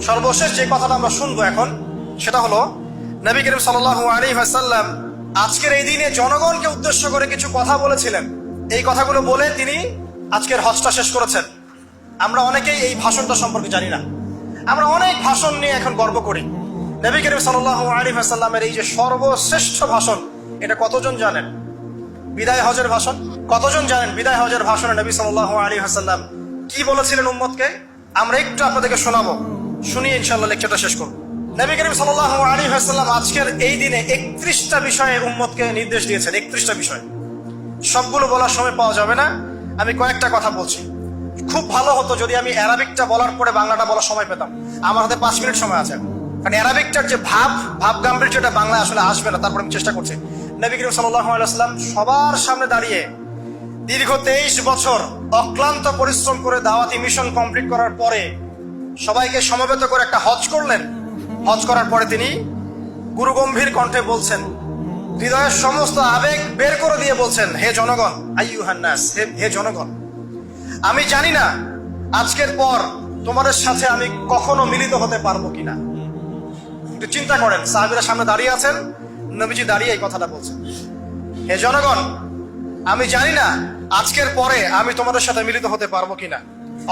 সর্বশেষ যে কথাটা আমরা শুনবো এখন সেটা হলো নবী করিম সাল্লাল্লাহু আলাইহি ওয়াসাল্লাম আজকের এই দিনে জনগণকে উদ্দেশ্য করে কিছু কথা বলেছিলেন। এই কথাগুলো বলে তিনি আজকের হজটা শেষ করেছেন। আমরা অনেকেই এই ভাষণটা সম্পর্কে জানি না। আমরা অনেক ভাষণ নিয়ে এখন গর্ব করি। নবী করিম সাল্লাল্লাহু আলাইহি ওয়াসাল্লামের এই যে সর্বশ্রেষ্ঠ ভাষণ, এটা কতজন জানেন? বিদায় হজের ভাষণ। কতজন জানেন বিদায় হজের ভাষণে নবী সাল্লাল্লাহু আলাইহি ওয়াসাল্লাম কি বলেছিলেন উম্মতকে? আমরা একটু আপনাদেরকে শোনাবো, শুনিয়ে ইনশাআল্লাহ লেকচারটা শেষ করব। নবী করিম সাল্লাল্লাহু আলাইহি ওয়াসাল্লাম আজকের এই দিনে 31টা বিষয়ে উম্মতকে নির্দেশ দিয়েছেন। 31টা বিষয়, সবগুলো বলার সময় পাওয়া যাবে না, আমি কয়েকটা কথা বলছি। খুব ভালো হতো যদি আমি অ্যারাবিকটা বলার পরে বাংলাটা বলার সময় পেতাম। আমার হাতে 5 মিনিট সময় আছে, কারণ অ্যারাবিকটার যে ভাব গাম্ভীর্যটা বাংলা আসলে আসবে না। তারপর আমি চেষ্টা করছি। নবী করিম সাল্লাল্লাহু আলাইহি ওয়াসাল্লাম সবার সামনে দাঁড়িয়ে দীর্ঘ 23 বছর অক্লান্ত পরিশ্রম করে দাওয়াতি মিশন কমপ্লিট করার পরে সবাইকে সমবেত করে একটা হজ করলেন। হজ করার পরে তিনি গুরুগম্ভীর কণ্ঠে বলছেন, হৃদয়ের সমস্ত আবেগ বের করে দিয়ে বলছেন, হে জনগণ, আইয়ুহান নাস, হে জনগণ, আমি জানি না আজকের পর তোমাদের সাথে আমি কখনো মিলিত হতে পারবো কিনা। একটু চিন্তা করেন, সাহাবীরা সামনে দাঁড়িয়ে আছেন, নবীজি দাঁড়িয়ে এই কথাটা বলছেন, হে জনগণ, আমি জানি না আজকের পরে আমি তোমাদের সাথে মিলিত হতে পারবো কিনা।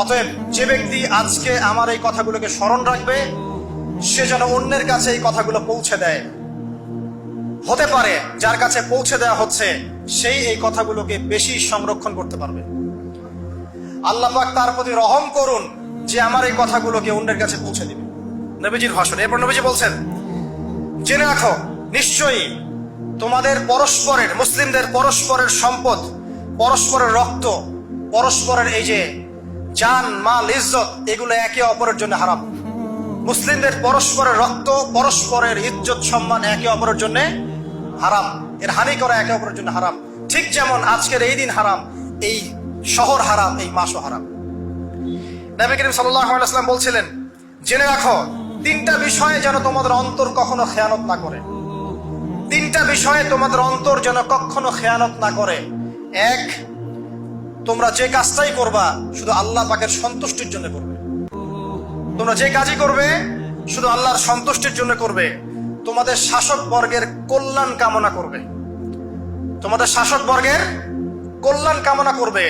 অতএব যে ব্যক্তি আজকে আমার এই কথাগুলোকে স্মরণ রাখবে, সে যেন অন্যের কাছে এই কথাগুলো পৌঁছে দেয়। হতে পারে যার কাছে পৌঁছে দেওয়া হচ্ছে সেই এই কথাগুলোকে বেশি সংরক্ষণ করতে পারবে। আল্লাহ পাক তার প্রতি রহম করুন যে আমার এই কথাগুলোকে অন্যের কাছে পৌঁছে দিবে। নবীজির ভাষণ। এরপর নবীজি বলছেন, জেনে রাখো নিশ্চয়ই তোমাদের পরস্পরের, মুসলিমদের পরস্পরের সম্পদ, পরস্পরের রক্ত, পরস্পরের এই যে জান মাল ইজ্জত, এগুলো একে অপরের জন্য হারাম। মুসলিমদের পরস্পরের রক্ত, পরস্পরের ইজ্জত সম্মান একে অপরের জন্য হারাম। এর হানি করা একে অপরের জন্য হারাম। ঠিক যেমন আজকের এই দিন হারাম, এই শহর হারাম, এই মাসও হারাম। নবী করিম সাল্লাল্লাহু আলাইহি ওয়াসাল্লাম বলছিলেন, জেনে রাখো 3টা বিষয়ে যেন তোমাদের অন্তর কখনো খেয়ানত না করে। 3টা বিষয়ে তোমাদের অন্তর যেন কখনো খেয়ানত না করে। 1, তোমরা যে কাজটাই করবা শুধু আল্লাহ পাকের সন্তুষ্টির জন্য করবে। তোমরা যে কাজই করবে শুধু আল্লাহর সন্তুষ্টির জন্য করবে। তোমাদের শাসক বর্গের কল্যাণ কামনা করবে। তোমাদের শাসক বর্গের কল্যাণ কামনা করবে।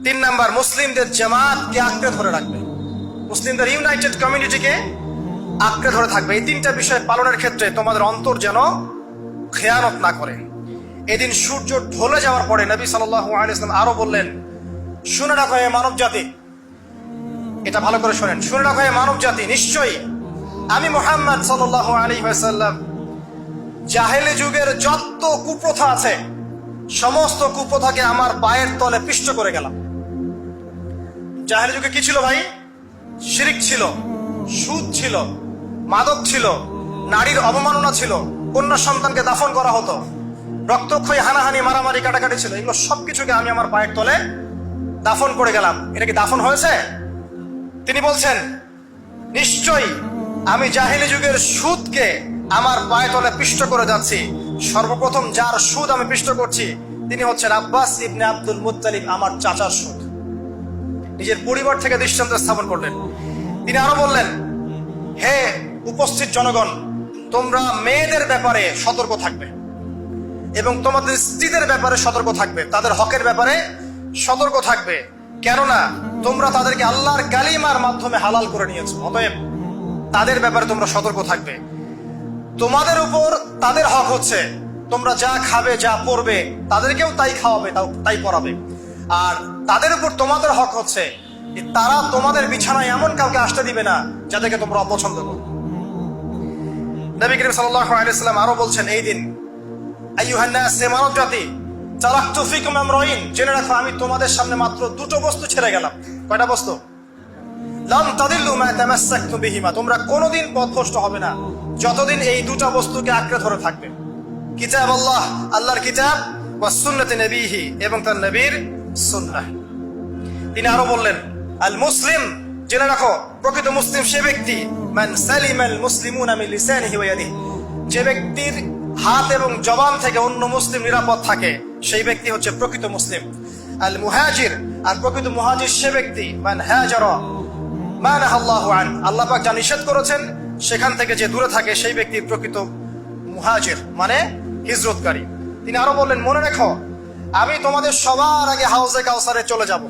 3 নাম্বার, মুসলিমদের জামাতকে আঁকড়ে ধরে রাখবে। মুসলিমদের ইউনাইটেড কমিউনিটিকে আঁকড়ে ধরে থাকবে। এই 3টা বিষয় পালনের ক্ষেত্রে তোমাদের অন্তর যেন খেয়ানত না করে। এদিন সূর্য ঢলে যাওয়ার পরে নবী সাল্লাল্লাহু আলাইহি ওয়াসাল্লাম আরো বললেন, শুনে রাখো হে মানব জাতি, এটা ভালো করে শোনেন, শুনে রাখো হে মানব জাতি, নিশ্চয়ই আমি মুহাম্মদ সাল্লাল্লাহু আলাইহি ওয়াসাল্লাম জাহেলি যুগের যত কুপ্রথা আছে সমস্ত কুপ্রথাকে আমার পায়ের তলে পিষ্ট করে গেলাম। জাহেলি যুগে কি ছিল ভাই? শিরিক ছিল, সুদ ছিল, মাদক ছিল, নারীর অবমাননা ছিল, কন্যা সন্তানকে দাফন করা হতো, রক্তক্ষয়ী, হানাহানি, মারামারি, কাটাকাটি ছিল। এগুলো সবকিছুকে আমি আমার পায়ের তলে দাফন করে গেলাম। এটা কি দাফন হয়েছে? তিনি বলছেন, নিশ্চয়ই আমি জাহেলি যুগের সুদকে আমার পায়ের তলে পিষ্ট করে যাচ্ছি। সর্বপ্রথম যার সুদ আমি পিষ্ট করছি তিনি হচ্ছেন আব্বাস ইবনে আব্দুল মুত্তালিব, আমার চাচার সুদ। নিজের পরিবার থেকে দৃষ্টান্ত স্থাপন করলেন। তিনি আরো বললেন, হে উপস্থিত জনগণ, তোমরা মেয়েদের ব্যাপারে সতর্ক থাকবে এবং তোমাদের স্ত্রীদের ব্যাপারে সতর্ক থাকবে, তাদের হকের ব্যাপারে সতর্ক থাকবে, কেননা তোমরা তাদেরকে আল্লাহর কালিমার মাধ্যমে হালাল করে নিয়েছো। অতএব তাদের ব্যাপারে তোমরা সতর্ক থাকবে। তোমাদের উপর তাদের হক হচ্ছে তোমরা যা খাবে, যা পরবে, তাদেরকেও তাই খাওয়াবে, তাই পরাবে। আর তাদের উপর তোমাদের হক হচ্ছে তারা তোমাদের বিছানায় এমন কাউকে আসতে দিবে না যাদেরকে তোমরা অপছন্দ করো। নবী করিম সাল্লাল্লাহু আলাইহি ওয়াসাল্লাম আরো বলছেন, এই দিন আইয়ুহান নাস, হে মানব জাতি, তারাকতু ফিকুম আমরাইন, জেনে রাখো আমি তোমাদের সামনে মাত্র 2টো বস্তু ছেড়ে গেলাম। কয়টা বস্তু? লাম তাদিল্লু মা তামাসসাকতুম বিহিমা, তোমরা কোনোদিন পথভ্রষ্ট হবে না যতদিন এই 2টা বস্তুকে আঁকড়ে ধরে থাকবে। কিতাব আল্লাহ, আল্লাহর কিতাব, ওয়া সুন্নতে নবীহি, এবং তার নবীর সুন্নাহ। তিনি আরো বললেন, আল মুসলিম, জেনে রাখো প্রকৃত মুসলিম সে ব্যক্তি, মান সালিমাল মুসলিমুনা মিন লিসানিহি ওয়া ইয়াদিহি, যে ব্যক্তির হাত এবং জবান থেকে অন্য মুসলিম নিরাপদ থাকে সেই ব্যক্তি হচ্ছে প্রকৃত মুসলিম। আল মুহাজির, আর প্রকৃত মুহাজির সে ব্যক্তি, মান হাজারা মা নাহাল্লাহু আন, আল্লাহ পাক যা নিষেধ করেছেন সেখান থেকে যে দূরে থাকে সেই ব্যক্তি প্রকৃত মুহাজির, মানে হিজরতকারী। তিনি আরো বললেন, মনে রেখো আমি তোমাদের সবার আগে হাউজে কাউসারে চলে যাব,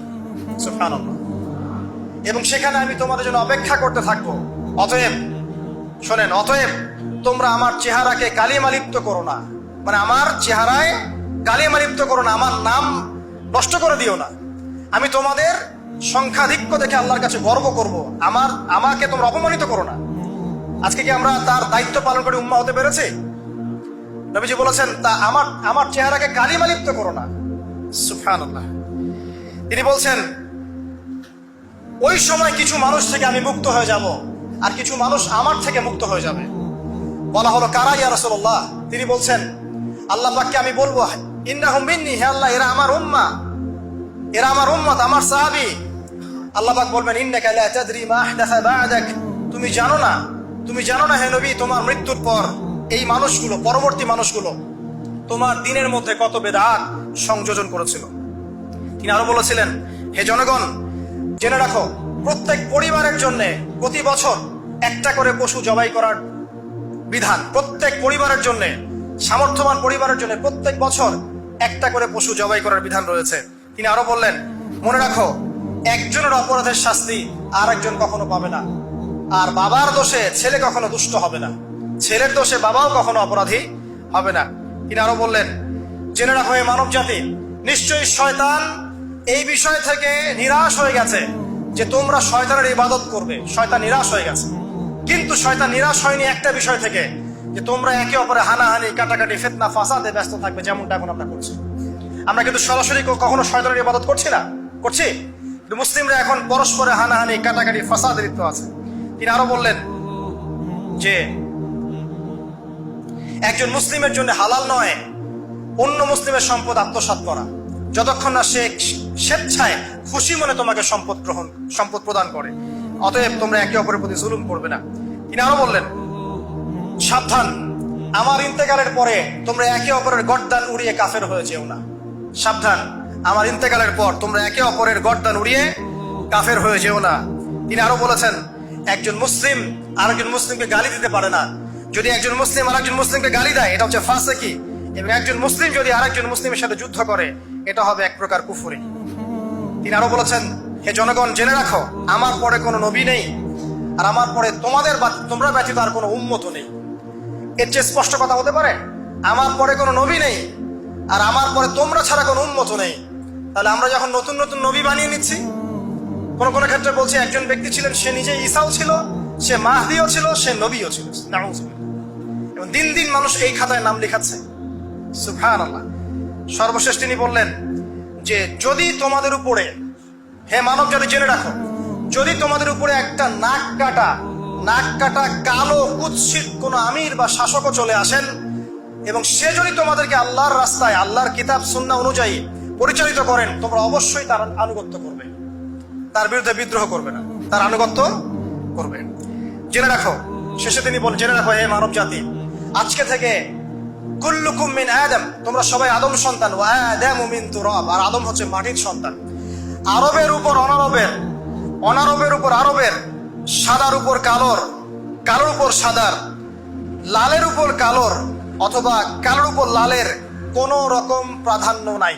সুবহানাল্লাহ, এবং সেখানে আমি তোমাদের জন্য অপেক্ষা করতে থাকবো। অতএব শোনেন, অতএব তোমরা আমার চেহারাকে কালিমালিপ্ত করো না, মানে আমার চেহারায় কালিমালিপ্ত করো না, আমার নাম নষ্ট করে দিও না। আমি তোমাদের সংখ্যাধিক্য দেখে আল্লাহর কাছে গর্ব করব, আমাকে তোমরা অপমানিত করো না। আজকে কি আমরা তার দায়িত্ব পালন করে উম্মাহ হতে পেরেছি? নবীজি বলেছেন, তা আমার চেহারাকে কালিমালিপ্ত করো না, সুবহানাল্লাহ। তিনি বলছেন, ওই সময় কিছু মানুষ থেকে আমি মুক্ত হয়ে যাব, আর কিছু মানুষ আমার থেকে মুক্ত হয়ে যাবে। বলা হলো, কারা ইয়া রাসূলুল্লাহ? তিনি বলছেন, আল্লাহ পাককে আমি বলবো, ইন্নাহুম মিন্নি, হে আল্লাহ এরা আমার উম্মাহ, এরা আমার উম্মত, আমার সাহাবী। আল্লাহ পাক বলবেন, ইন্নাকা লা তাদরি মা আহদাসা বা'দাক, তুমি জানো না হে নবী, তোমার মৃত্যুর পর এই মানুষগুলো, পরবর্তী মানুষগুলো তোমার দিনের মধ্যে কত বেদাত সংযোজন করেছিল। তিনি আরো বলেছিলেন, হে জনগণ জেনে রাখো, প্রত্যেক পরিবারের জন্য প্রতি বছর একটা করে পশু জবাই করার বিধান, প্রত্যেক পরিবারের জন্য, সামর্থ্যবান পরিবারের জন্য প্রত্যেক বছর একটা করে পশু জবাই করার বিধান রয়েছে। তিনি আরো বললেন, মনে রাখো একজনের অপরাধের শাস্তি আর একজন কখনো পাবে না, আর বাবার দোষে ছেলে কখনো দুষ্ট হবে না, ছেলের দোষে বাবাও কখনো অপরাধী হবে না। তিনি আরো বললেন, জেনে রাখো হে মানব জাতি, নিশ্চয়ই শয়তান এই বিষয় থেকে নিরাশ হয়ে গেছে যে তোমরা শয়তানের ইবাদত করবে। শয়তান নিরাশ হয়ে গেছে, কিন্তু শয়তান নিরাশ হয়নি একটা বিষয় থেকে, যে তোমরা একে অপরে হানাহানি, কাটাকাটি, ফিতনা, ফাসাদে ব্যস্ত থাকবে, যেমনটা এখন আমরা করছি। আমরা কিন্তু সরাসরি কখনো শয়তানের ইবাদত করছি না, করছি, কিন্তু মুসলিমরা এখন পরস্পরে হানাহানি, কাটাকাটি, ফাসাদে লিপ্ত আছে। তিনি আরো বললেন যে একজন মুসলিমের জন্য হালাল নয় অন্য মুসলিমের সম্পদ আত্মসাৎ করা, যতক্ষণ না সে স্বেচ্ছায় খুশি মনে তোমাকে সম্পদ প্রদান করে। অতএব তোমরা একে অপরের প্রতি জুলুম করবে না। তিনি আরো বললেন, সাবধান, আমার ইন্তেকালের পরে তোমরা একে অপরের গর্দান উড়িয়ে কাফের হয়ে যেও না। সাবধান, আমার ইন্তেকালের পর তোমরা একে অপরের গর্দান উড়িয়ে কাফের হয়ে যেও না। তিনি আরো বলেছেন, একজন মুসলিম আরেকজন মুসলিমকে গালি দিতে পারে না। যদি একজন মুসলিম আরেকজন মুসলিমকে গালি দেয়, এটা হচ্ছে ফাসিকি, এবং একজন মুসলিম যদি আরেকজন মুসলিমের সাথে যুদ্ধ করে, এটা হবে এক প্রকার কুফরি। তিনি আরো বলেছেন, হে জনগণ জেনে রাখো, আমার পরে কোনো নবী নেই, আর আমার পরে তোমরা ব্যতীত আর কোনো উম্মত নেই। এর চেয়ে স্পষ্ট কথা হতে পারে? আমার পরে কোনো নবী নেই, আর আমার পরে তোমরা ছাড়া কোনো উম্মত নেই। তাহলে আমরা যখন নতুন নতুন নবী বানিয়ে নিচ্ছি, কোন কোন ক্ষেত্রে বলছি একজন ব্যক্তি ছিলেন, সে নিজে ঈসাও ছিল, সে মাহদিও ছিল, সে নবীও ছিল, এবং দিন দিন মানুষ এই খাতায় নাম লেখাচ্ছে, সুবহানাল্লাহ। সর্বশেষ তিনি বললেন যে যদি তোমাদের উপরে, হে মানব জাতি জেনে রাখো, যদি তোমাদের উপরে একটা নাক কাটা কালো কুৎসিত কোন আমির বা শাসকও চলে আসেন, এবং সে যদি তোমাদেরকে আল্লাহর রাস্তায়, আল্লাহর কিতাব সুন্নাহ অনুযায়ী পরিচালিত করেন, তোমরা অবশ্যই তার আনুগত্য করবে, তার বিরুদ্ধে বিদ্রোহ করবে না, তার আনুগত্য করবে। জেনে রাখো, শেষে তিনি বলেন, জেনে রাখো হে মানব জাতি, আজকে থেকে কুল্লুকুম মিন আদম, তোমরা সবাই আদম সন্তান, ওয়া আদামু মিন তুরাব, আর আদম হচ্ছে মাটির সন্তান। আরবের উপর অনারবের, অনারবের উপর আরবের, সাদার উপর কালোর, কালোর উপর সাদার, লালের উপর কালোর, অথবা কালোর উপর লালের কোন রকম প্রাধান্য নাই,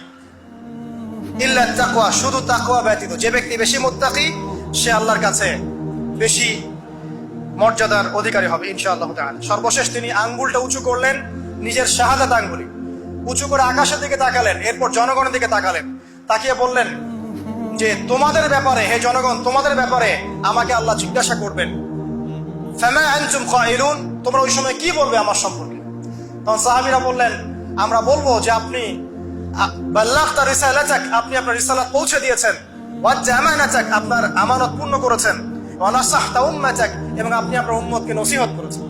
ইল্লা তাকওয়া, শুধু তাকওয়া ব্যতীত। যে ব্যক্তি বেশি মুত্তাকি, সে আল্লাহর কাছে বেশি মর্যাদার অধিকারী হবে ইনশাআল্লাহ তাআলা। সর্বশেষ তিনি আঙ্গুলটা উঁচু করলেন, নিজের শাহাদাত আঙ্গুলি উঁচু করে আকাশের দিকে তাকালেন, এরপর জনগণের দিকে তাকালেন, তাকিয়ে বললেন যে তোমাদের ব্যাপারে, হে জনগণ, তোমাদের ব্যাপারে আমাকে আল্লাহ জিজ্ঞাসা করবেন, ফামা আনতুম কাইলুন, তোমরা ওই সময় কি বলবে আমার সম্পর্কে? তখন সাহাবীরা বললেন, আমরা বলবো যে আপনি বাল্লাগতা রিসালাতাক, আপনি আপনার রিসালাত পৌঁছে দিয়েছেন, ওয়া জামানাতাক, আপনার আমানত পূর্ণ করেছেন, ওয়া নাসাহতা উম্মাতাক, এবং আপনি আপনার উম্মতকে নসিহত করেছেন।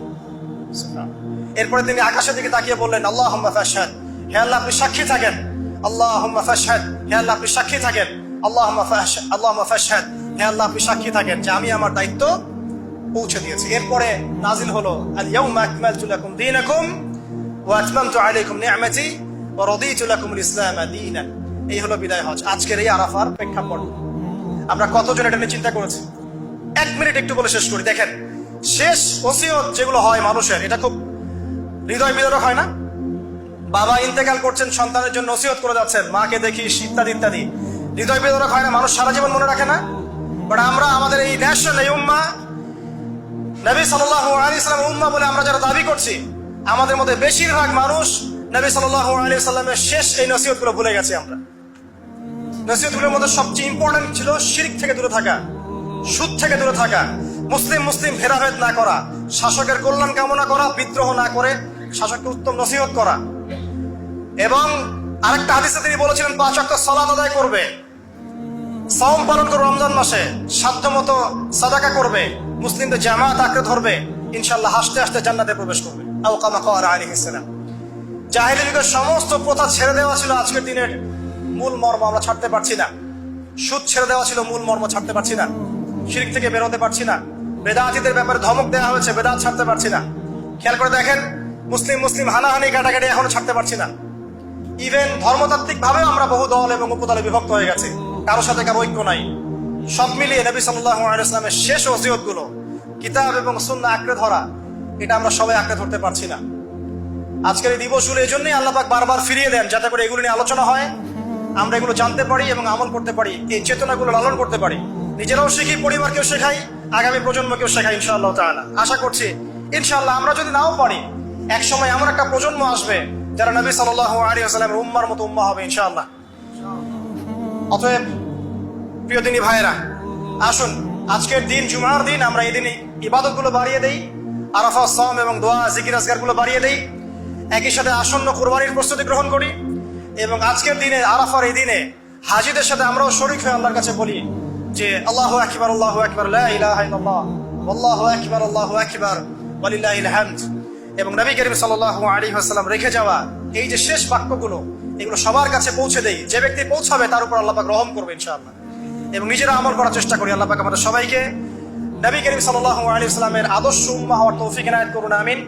এরপরে তিনি আকাশের দিকে তাকিয়ে বললেন, আল্লাহুম্মা ফাশহাদ, হে আল্লাহ আপনি সাক্ষী থাকেন, আল্লাহুম্মা ফাশহাদ, হে আল্লাহ আপনি সাক্ষী থাকেন, আল্লাহুম্মা ফাশহাদ, হে আল্লাহ আপনি সাক্ষী থাকেন যে আমি আমার দায়িত্ব পৌঁছে দিয়েছি। এরপরে নাজিল হলো, আল ইয়াউমা আকমালতু লাকুম দীনাকুম ওয়া আতমামতু আলাইকুম নি'মাতি ওয়া রাদিতু লাকুমুল ইসলাম দীনান। এই হলো বিদায় হজ, আজকের এই আরাফার প্রেক্ষাপট। আমরা কতজন এটা নিয়ে চিন্তা করেছি? 1 মিনিট একটু বলে শেষ করি। দেখেন, শেষ ওসিয়ত যেগুলো হয় মানুষের, এটা খুব হৃদয় বিদারক হয় না? বাবা ইন্তেকাল করছেন, সন্তানের জন্য ওসিয়ত করে যাচ্ছেন, মাকে দেখিস, ইত্যাদি ইত্যাদি। হৃদয় বিদারক হয় না? মানুষ সারা জীবন মনে রাখে না? বাট আমরা আমাদের এই ন্যাশন, এই উম্মাহ, নবী সাল্লাল্লাহু আলাইহি সাল্লামের উম্মাহ বলে আমরা যারা দাবি করছি, আমাদের মধ্যে বেশিরভাগ মানুষ নবী সাল্লাল্লাহু আলাইহি সাল্লামের শেষ এই নসিহতগুলো ভুলে গেছি আমরা। নসিহতগুলোর মধ্যে সবচেয়ে ইম্পর্টেন্ট ছিল শিরক থেকে দূরে থাকা, সুদ থেকে দূরে থাকা, মুসলিম মুসলিম ভেদাভেদ না করা, শাসকের কল্যাণ কামনা করা, বিদ্রোহ না করে শাসককে উত্তম নসিহত করা। এবং আরেকটা হাদিসে তিনি বলেছিলেন 5 ওয়াক্ত সালাত আদায় করবে, সাওম পালন করবে, রমজান মাসে সাধ্যমতো সাদাকা করবে, মুসলিমদের জামাত আঁকড়ে ধরবে, ইনশাআল্লাহ হাসতে হাসতে জান্নাতে প্রবেশ করবে। আও কামা ক্বালা আলাইহিস সালাম। জাহেলি যুগের সমস্ত প্রথা ছেড়ে দেওয়া ছিল আজকের দিনের মূল মর্ম আমরা ছাড়তে পারছি না। সুদ ছেড়ে দেওয়া ছিল মূল মর্ম, ছাড়তে পারছি না। শিরক থেকে বের হতে পারছি না। বেদাতীদের ব্যাপারে ধমক দেওয়া হয়েছে, বেদাত ছাড়তে পারছি না। খেয়াল করে দেখেন, মুসলিম মুসলিম হানাহানি কাটাকাটি এখনো ছাড়তে পারছি না। ইভেন ধর্মতাত্ত্বিক ভাবেও আমরা বহু দল এবং উপদলে বিভক্ত হয়ে গেছে, কারোর সাথে কারো ঐক্য নাই। সব মিলিয়ে নবী সাল্লাল্লাহু আলাইহি ওয়াসাল্লামের শেষ ওসিয়ত গুলো, কিতাব এবং সুন্নাহ আঁকড়ে ধরা, এটা আমরা সবাই আঁকড়ে ধরতে পারছি না। আজকের এই দিবসগুলো এই জন্যই আল্লাহ পাক বারবার ফিরিয়ে দেন, যাতে করে এগুলো নিয়ে আলোচনা হয়, আমরা এগুলো জানতে পারি এবং আমল করতে পারি, এই চেতনাগুলো লালন করতে পারি, নিজেরাও শিখি, পরিবারকেও শেখাই, আগামী প্রজন্মকেও শেখাই ইনশাআল্লাহ তাআলা। আশা করছি ইনশাআল্লাহ আমরা যদি নাও পারি, এক সময় এমন একটা প্রজন্ম আসবে যারা নবী সাল্লাল্লাহু আলাইহি ওয়াসাল্লামের উম্মার মতো উম্মাহ হবে ইনশাআল্লাহ। অতএব প্রিয় দিনী ভাইয়েরা, আসুন আজকের দিন জুমার দিন, আমরা এই দিনে ইবাদতগুলো বাড়িয়ে দেই, আরাফা, সাওম এবং দোয়া, জিকির আজকারগুলো বাড়িয়ে দেই, একই সাথে আসন্ন কুরবানির প্রস্তুতি গ্রহণ করি। এবং আজকের দিনে, আরাফার এই দিনে হাজিদের সাথে আমরাও শরীক হয়ে আল্লাহর কাছে বলি যে আল্লাহু আকবার, আল্লাহু আকবার, লা ইলাহা ইল্লাল্লাহ, আল্লাহু আকবার, আল্লাহু আকবার, ওয়ালিল্লাহিল হামদ। এবং নবী করিম সাল্লাল্লাহু আলাইহি ওয়াসাল্লাম রেখে যাওয়া এই যে শেষ বাক্যগুলো, এগুলো সবার কাছে পৌঁছে দেই। যে ব্যক্তি পৌঁছাবে তার উপর আল্লাহ পাক রহম করবে ইনশাআল্লাহ। এবং নিজেরা আমল করার চেষ্টা করি। আল্লাহ পাক আমাদের সবাইকে নবী করিম সাল্লাল্লাহু আলাইহি ওয়াসাল্লামের আদর্শ উম্মাহ হওয়ার তৌফিক এনায়েত করুন, আমিন।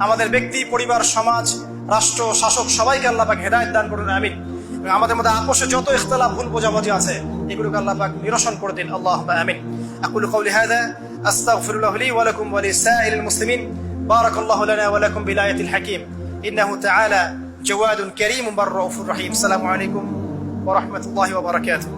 আমাদের ব্যক্তি, পরিবার, সমাজ, রাষ্ট্র, শাসক সবাইকে আল্লাহ পাক হেদায়েত দান করুন, আমিন। এবং আমাদের মধ্যে আপোষে যত ইখতিলাফ, ভুল বোঝাবুঝি আছে, এগুলোকে আল্লাহ পাক নিরসন করে দিন, আল্লাহুম্মা আমিন। আকুলু কওলি হাযা আস্তাগফিরুল্লাহ লি ওয়া লাকুম ওয়া লিসাইরিল মুসলিমিন। বারাকাল্লাহু লানা ওয়া লাকুম বিলায়াতিল হাকীম। ইন্নাহু তাআলা জাওয়াদুন কারীমুন বাররাউফুর রহিম। আসসালামু আলাইকুম ওয়া রাহমাতুল্লাহি ওয়া বারাকাতুহু।